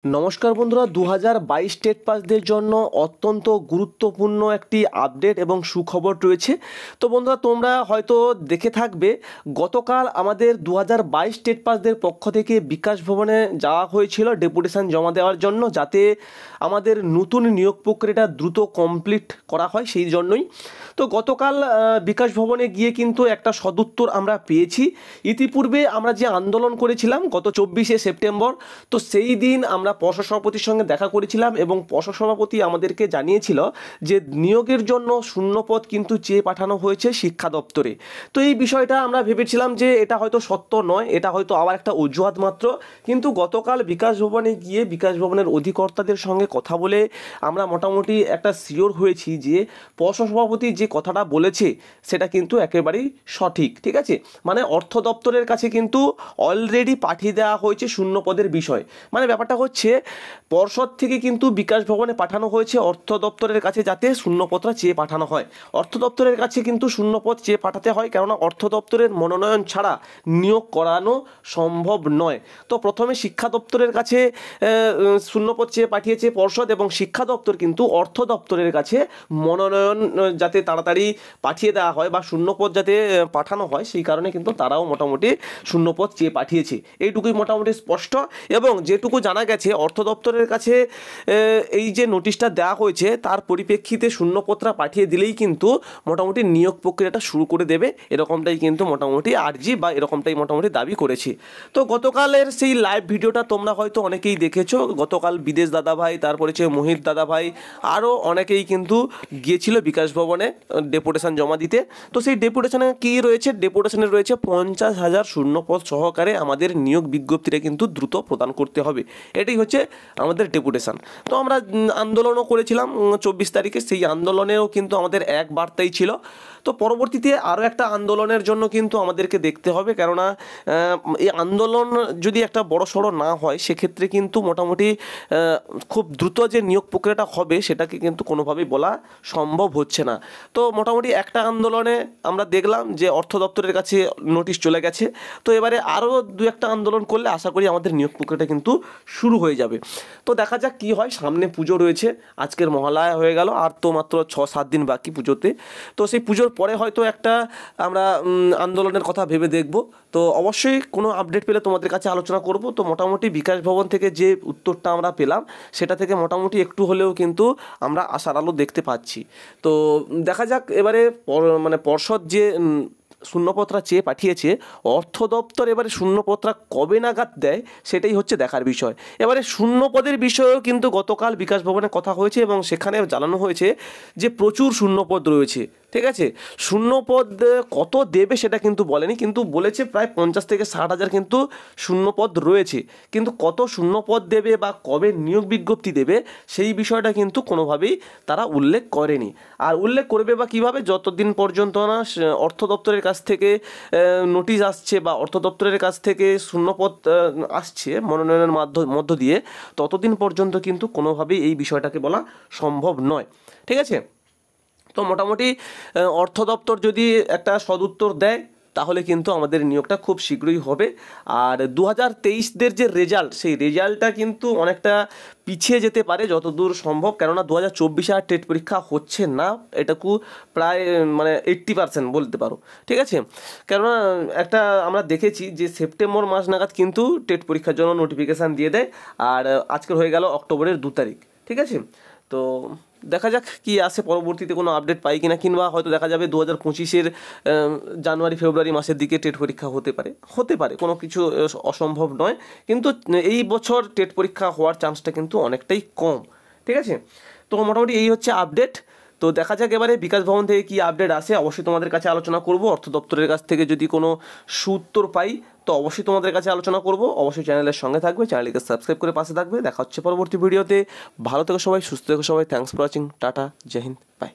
নমস্কার বন্ধুরা, 2022 টেট পাসদের জন্য অত্যন্ত গুরুত্বপূর্ণ একটি আপডেট এবং সুখবর রয়েছে। তো বন্ধুরা, তোমরা হয়তো দেখে থাকবে গতকাল আমাদের 2022 টেট পাসদের পক্ষ থেকে বিকাশ ভবনে যাওয়া হয়েছিল ডেপুটেশন জমা দেওয়ার জন্য, যাতে আমাদের নতুন নিয়োগ প্রক্রিয়াটা দ্রুত কমপ্লিট করা হয় সেই জন্যই। তো গতকাল বিকাশ ভবনে গিয়ে কিন্তু একটা সদুত্তর আমরা পেয়েছি। ইতিপূর্বে আমরা যে আন্দোলন করেছিলাম গত 24শে সেপ্টেম্বর, তো সেই দিন আমরা পর্ষদ সভাপতির সঙ্গে দেখা করেছিলাম এবং পর্ষদ সভাপতি আমাদেরকে জানিয়েছিল যে নিয়োগের জন্য শূন্যপদ কিন্তু চেয়ে পাঠানো হয়েছে শিক্ষা দপ্তরে। তো এই বিষয়টা আমরা ভেবেছিলাম যে এটা হয়তো সত্য নয়, এটা হয়তো আবার একটা অজুহাত মাত্র। কিন্তু গতকাল বিকাশ ভবনে গিয়ে বিকাশ ভবনের অধিকর্তাদের সঙ্গে কথা বলে আমরা মোটামুটি একটা শিওর হয়েছি যে পর্ষদ সভাপতি যে কথাটা বলেছে সেটা কিন্তু একেবারেই সঠিক। ঠিক আছে, মানে অর্থ দপ্তরের কাছে কিন্তু অলরেডি পাঠিয়ে দেওয়া হয়েছে শূন্যপদের বিষয়। মানে ব্যাপারটা হচ্ছে পর্ষদ থেকে কিন্তু বিকাশ ভবনে পাঠানো হয়েছে অর্থ দপ্তরের কাছে, যাতে শূন্যপদটা চেয়ে পাঠানো হয়। অর্থ দপ্তরের কাছে কিন্তু শূন্যপদ চেয়ে পাঠাতে হয়, কেননা অর্থ দপ্তরের মনোনয়ন ছাড়া নিয়োগ করানো সম্ভব নয়। তো প্রথমে শিক্ষা দপ্তরের কাছে শূন্যপদ চেয়ে পাঠিয়েছে পর্ষদ, এবং শিক্ষা দপ্তর কিন্তু অর্থ দপ্তরের কাছে মনোনয়ন যাতে তাড়াতাড়ি পাঠিয়ে দেওয়া হয় বা শূন্যপদ যাতে পাঠানো হয় সেই কারণে কিন্তু তারাও মোটামুটি শূন্যপদ চেয়ে পাঠিয়েছে। এইটুকুই মোটামুটি স্পষ্ট। এবং যেটুকু জানা গেছে অর্থ দপ্তরের কাছে এই যে নোটিশটা দেওয়া হয়েছে তার পরিপ্রেক্ষিতে শূন্যপত্রা পাঠিয়ে দিলেই কিন্তু মোটামুটি নিয়োগ প্রক্রিয়াটা শুরু করে দেবে, এরকমটাই কিন্তু মোটামুটি আর্জি বা এরকমটাই মোটামুটি দাবি করেছি। তো গতকালের সেই লাইভ ভিডিওটা তোমরা হয়তো অনেকেই দেখেছো। গতকাল বিদেশ দাদাভাই, তারপরে হচ্ছে মোহিত দাদাভাই, আরও অনেকেই কিন্তু গিয়েছিল বিকাশ ভবনে ডেপুটেশন জমা দিতে। তো সেই ডেপুটেশনে কী রয়েছে? ডেপুটেশনে রয়েছে 50,000 শূন্যপদ সহকারে আমাদের নিয়োগ বিজ্ঞপ্তিটা কিন্তু দ্রুত প্রদান করতে হবে। এটাই হচ্ছে আমাদের ডেপুটেশন। তো আমরা আন্দোলনও করেছিলাম 24 তারিখে, সেই আন্দোলনেও কিন্তু আমাদের এক বার্তাই ছিল। তো পরবর্তীতে আরও একটা আন্দোলনের জন্য কিন্তু আমাদেরকে দেখতে হবে, কেননা এই আন্দোলন যদি একটা বড় সড়ো না হয় সেক্ষেত্রে কিন্তু মোটামুটি খুব দ্রুত যে নিয়োগ প্রক্রিয়াটা হবে সেটাকে কিন্তু কোনোভাবেই বলা সম্ভব হচ্ছে না। তো মোটামুটি একটা আন্দোলনে আমরা দেখলাম যে অর্থ দপ্তরের কাছে নোটিশ চলে গেছে। তো এবারে আরও দু একটা আন্দোলন করলে আশা করি আমাদের নিয়োগ প্রক্রিয়াটা কিন্তু শুরু হয়ে যাবে। তো দেখা যাক কী হয়। সামনে পুজো রয়েছে, আজকের মহালয়া হয়ে গেল, আর তো মাত্র 6-7 দিন বাকি পুজোতে। তো সেই পুজোর পরে হয়তো একটা আমরা আন্দোলনের কথা ভেবে দেখব। তো অবশ্যই কোনো আপডেট পেলে তোমাদের কাছে আলোচনা করব। তো মোটামুটি বিকাশ ভবন থেকে যে উত্তরটা আমরা পেলাম সেটা থেকে মোটামুটি একটু হলেও কিন্তু আমরা আশার আলো দেখতে পাচ্ছি। তো দেখা যাক এবারে মানে পর্ষদ যে শূন্যপত্রা চেয়ে পাঠিয়েছে, অর্থ দপ্তর এবারে শূন্যপত্রা কবে নাগাদ দেয় সেটাই হচ্ছে দেখার বিষয়। এবারে শূন্যপদের বিষয়েও কিন্তু গতকাল বিকাশ ভবনে কথা হয়েছে এবং সেখানে জানানো হয়েছে যে প্রচুর শূন্যপদ রয়েছে। ঠিক আছে, শূন্যপদ কত দেবে সেটা কিন্তু বলেনি, কিন্তু বলেছে প্রায় 50 থেকে 60,000 কিন্তু শূন্যপদ রয়েছে। কিন্তু কত শূন্যপদ দেবে বা কবে নিয়োগ বিজ্ঞপ্তি দেবে সেই বিষয়টা কিন্তু কোনোভাবেই তারা উল্লেখ করেনি। আর উল্লেখ করবে বা কীভাবে, যতদিন পর্যন্ত না অর্থ দপ্তরের কাছ থেকে নোটিশ আসছে বা অর্থ দপ্তরের কাছ থেকে শূন্যপদ আসছে মনোনয়নের মধ্য দিয়ে, ততদিন পর্যন্ত কিন্তু কোনোভাবেই এই বিষয়টাকে বলা সম্ভব নয়। ঠিক আছে, তো মোটামুটি অর্থ দপ্তর যদি একটা সদুত্তর দেয় তাহলে কিন্তু আমাদের নিয়োগটা খুব শীঘ্রই হবে। আর 2023দের যে রেজাল্ট, সেই রেজাল্টটা কিন্তু অনেকটা পিছিয়ে যেতে পারে যতদূর সম্ভব, কেননা 2024 আর টেট পরীক্ষা হচ্ছে না, এটাকু প্রায় মানে 80% বলতে পারো। ঠিক আছে, কেননা একটা আমরা দেখেছি যে সেপ্টেম্বর মাস নাগাদ কিন্তু টেট পরীক্ষার জন্য নোটিফিকেশান দিয়ে দেয়, আর আজকের হয়ে গেল অক্টোবরের 2 তারিখ। ঠিক আছে, তো দেখা যাক কি আসে, পরবর্তীতে কোনো আপডেট পাই কিনা, কিংবা হয়তো দেখা যাবে 2025-এর জানুয়ারি ফেব্রুয়ারি মাসের দিকে টেট পরীক্ষা হতে পারে, কোনো কিছু অসম্ভব নয়। কিন্তু এই বছর টেট পরীক্ষা হওয়ার চান্সটা কিন্তু অনেকটাই কম। ঠিক আছে, তো মোটামুটি এই হচ্ছে আপডেট। তো দেখা যাক এবারে বিকাশ ভবন থেকে কী আপডেট আসে, অবশ্যই তোমাদের কাছে আলোচনা করব। অর্থ দপ্তরের কাছ থেকে যদি কোনো সুউত্তর পাই তো অবশ্যই তোমাদের কাছে আলোচনা করব। অবশ্যই চ্যানেলের সঙ্গে থাকবে, চ্যানেলটিকে সাবস্ক্রাইব করে পাশে থাকবে। দেখা হচ্ছে পরবর্তী ভিডিওতে। ভালো থেকো সবাই, সুস্থ থেকো সবাই। Thanks for watching. টাটা, জয় হিন্দ, বাই।